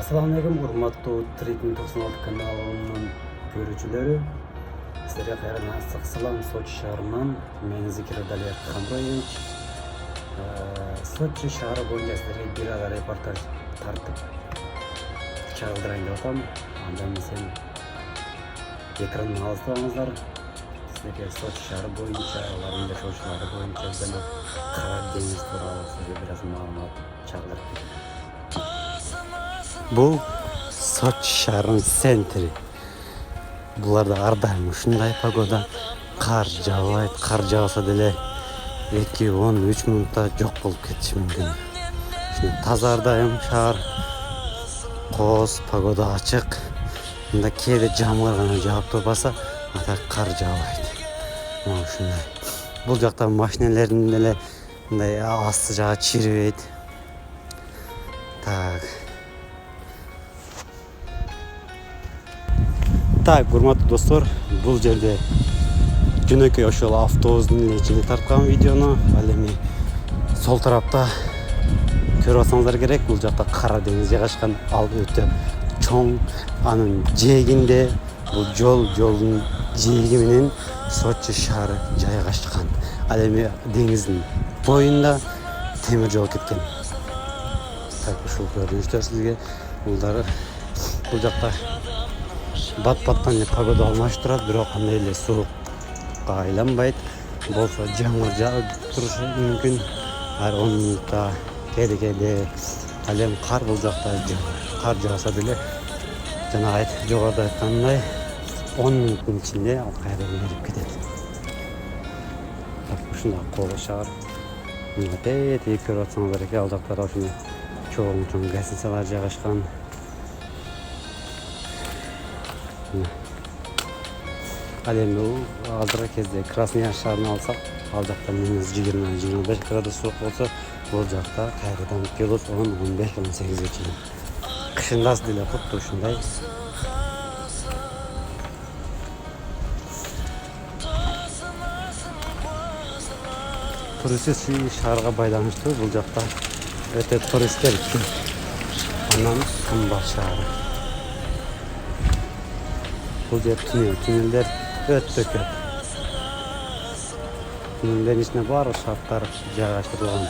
Assalamu alaikum, урматтуу Тритин 96 каналынын көрүүчүлөрү. Силерге кайрадан ыстык салам. Сочи шаарынан мен Зикирдалиев Хамроевич. Сочи шаары боюнча силерге бир ара репортаж тартып чагылдырайын деп атам. Андан сен экрандан алыстабаңыздар. Силерге Сочи шаары боюнча, алардын жашоочулары боюнча жана Кара деңиз тууралуу силерге бир аз маалымат чагылдырып берем. Бұл Сочи шаарынын центри. Буларда ар дайым ушундай погода. Кар жаабайт, кар жааса деле 2-13 минутта жок болуп кетиши мүмкүн. Таза ар дайым шаар. Кооз, погода ачык. Мында кээде жамгыр гана жаап турбаса, ата кар жаабайт. Ушундай. Бул жакта машинелердин деле мындай асты жагы чирибейт. Так, урматтуу достор, бул жерде жөнөкөй ошол автобустун эле ичине тарткан видеону ал эми сол тарапта көрүп алсаңыздар керек. Бул жакта Кара деңиз жайгашкан, ал өтө чоң. Анын жээгинде бул жолдун жээги менен Сочи шаары жайгашкан. Ал эми деңиздин боюнда темир жол кеткен. Так, ушул көрүнүштөр сизге бул жакта бат-баттан эле погода алмашып турат, бирок андай эле суукка айланбайт. Болсо жамгыр жаап турушу мүмкүн. Ар 10 минутта кээде ал эми кар бул жакта кар жааса деле жана жогоруда айткандай 10 минуттун ичинде ал кайрадан эрип кетет. Ушундай кооз шаар. Тетиги көрүп атсаңыздар экен, ал жактарда ушундай чоң гостиницалар жайгашкан. Ал эми азыркы кезде Краснояр шаарын алсак, ал жакта -20-25 градус суук болсо, бул жакта кайрадан плюс 10-15-18 чейин. Кышындас деле куту ушундай. Туристтик шаарга байланыштуу бул жакта өтө туристтер көп. Анан кымбат шаар. Бул жер туннелдер өтө көп. Туннелдердин ичине баардык шарттар жайгаштырылган.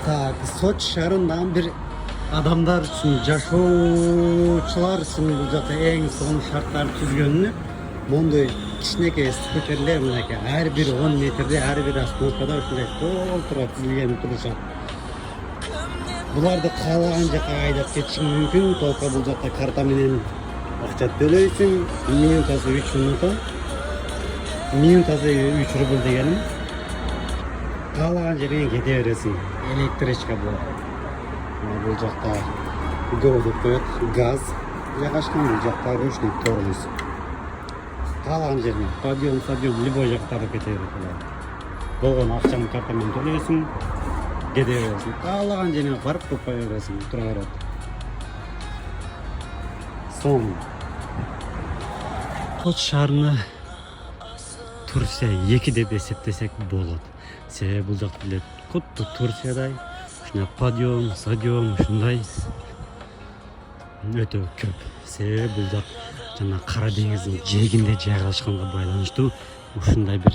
Так, Soç şarından bir adamlar için, жашоочулар için bu жакта эң сонун шарттар түзгөнү. Мондай кичинекей скутерлер мынакей ар бир 10 метрде, ар бир остановкада ушундай толтура тизилген турушат. Буларды каалаган жака айдап кетишиң мүмкүн. Только бул жакта карта менен акча төлөйсүң. Минутасы 3 минута. Минутасы 3 рубль дегеним. Каалаган жерге кете бересиң. Электричка бул. Бул жакта гол деп коет, газ жайгашкан, бул жакта ручник тормоз. Каалаган жерге подъем, любой жакка алып кете берет. Болгон акчаны карта менен төлөйсүң, кете бересиң. Каалаган жерге барып копай бересиң, тура берет. Сон. Soç шаарына Турция 2 деп эсептесек болот. Себеби бул жакта эле куту Турциядай ушундай подъем, садъем ушундай өтө көп. Себеби бул жак жана Кара деңиздин жээгинде жайгашканга байланыштуу ушундай бир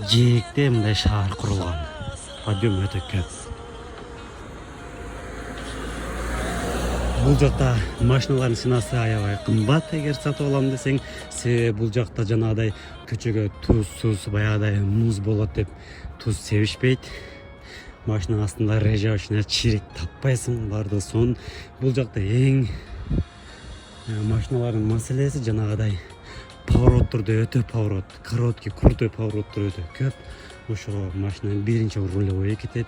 жээгде мындай шаар курулган. Подъем өтө көп. Бул жакта машиналардын сынасы аябай кымбат эгер сатып алам десең, себеби бул жакта жанагыдай көчөгө тузсуз баягыдай муз болот деп туз себишпейт. Машина астында режавочная чирек таппайсың, барды сон. Бул жакта эң машиналардын маселеси жанагыдай повороттордо өтө короткий, крутой повороттор өтө көп. Ошого машина биринчи рулевой кетет.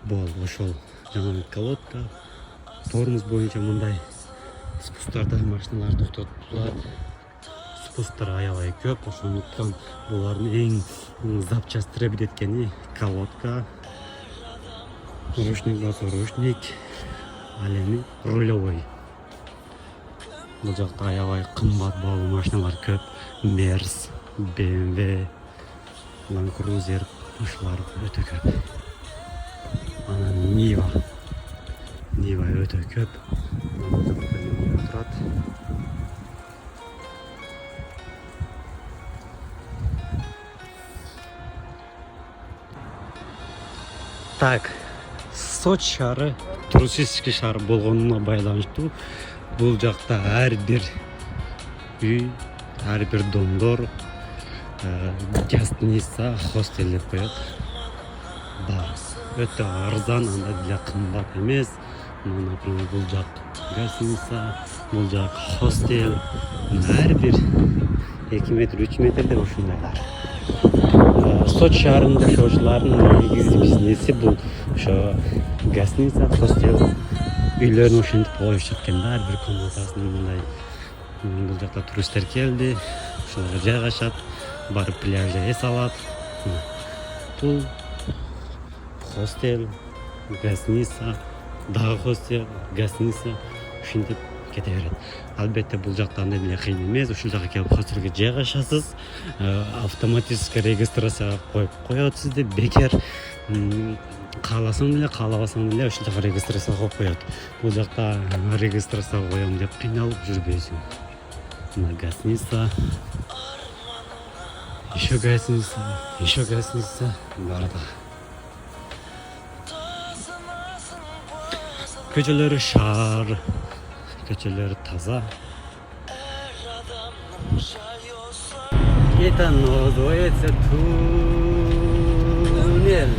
Бол ошол жаңы колодка, тормоз боюнча мындай спусттарда машиналар токтотулат. Спусттар аябай көп, ошондуктан булардын эң запчастьтери бириккени колодка, ручник, ал эми рулевой. Бул жакта аябай кымбат баалуу машиналар көп. Мерс, BMW, Land Cruiser, ушулар өтө көп. Анан Нива өтө көп. Турат. Так, Soç шаары туристический шаар болгонуна байланыштуу бул жакта ар бир үй, ар бир домдор гостиница, хостел деп коет. Бар. Өтө арзан, анда деле кымбат эмес. Например, бул жак гостиница, бул жак хостел, ар бир 2 метр, 3 метрде ушундайлар. Soç шаарында жашоочулардын негизги бизнеси бул ошо гостиница, хостел, үйлөрүн ошентип коюшат экен да, ар бир комнатасын мындай. Бул жакта туристтер келди, ошолорго жайгашат, барып пляжда эс алат. Бул хостел, гостиница, дагы хостел, гостиница ушинтип кете берет. Албетте бул жакта андай деле кыйын эмес. Ушул жака келип хостелге жайгашасыз. Автоматический регистрацияга коюп коет сизди. Бекер кааласаң деле, каалабасаң деле ушул жака регистрацияга коюп коет. Бул жакта регистрацияга коем деп кыйналып жүрбөйсүң. Мына гостиница. Еще гостиница. Барды. Көчөлөрү шаар, көчөлөрү таза. Это называется туннель.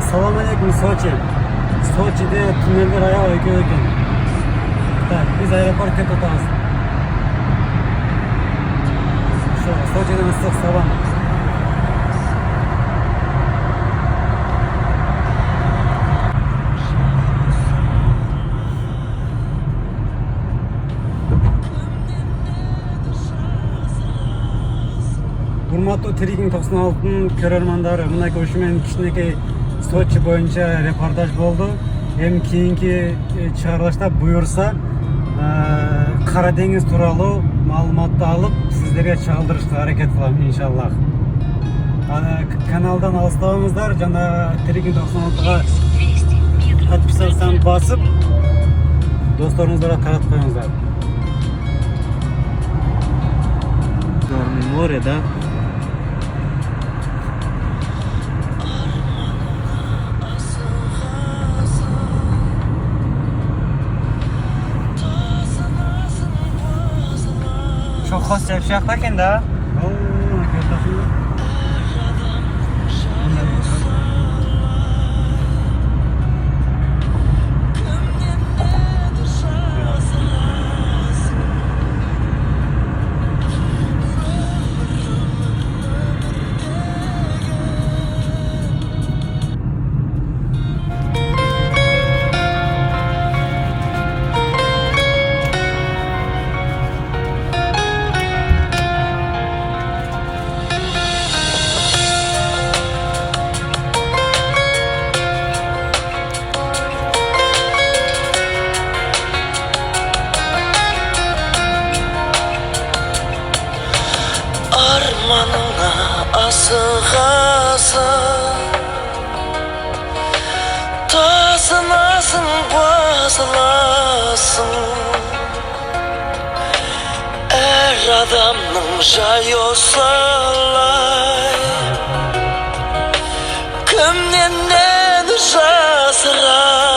Assalamu alaikum Sochi. Sochi'de tünneller ayağı öykü. Так, biz aeroport ketip atamiz. Sochi'den ıssiq salom. Урматтуу Трикинг 96-ын көрөрмандары, мынакей ушу менен кичинекей Сочи боюнча репортаж болду. Эми кийинки чыгарылышта буюрса Кара деңиз тууралуу маалыматты алып, сиздерге чагылдырышка аракет кылам иншаллах. Каналдан алыстабаңыздар, жана Трикинг 96-га подписаться басып, досторуңуздарга таратып коюңуздар. Море, да? Çok hoş yapacaklar kendi ha. Armanına asıgasın, tasınasın basılasın. Er adamın jay olsalay, kimden ne jasırasın.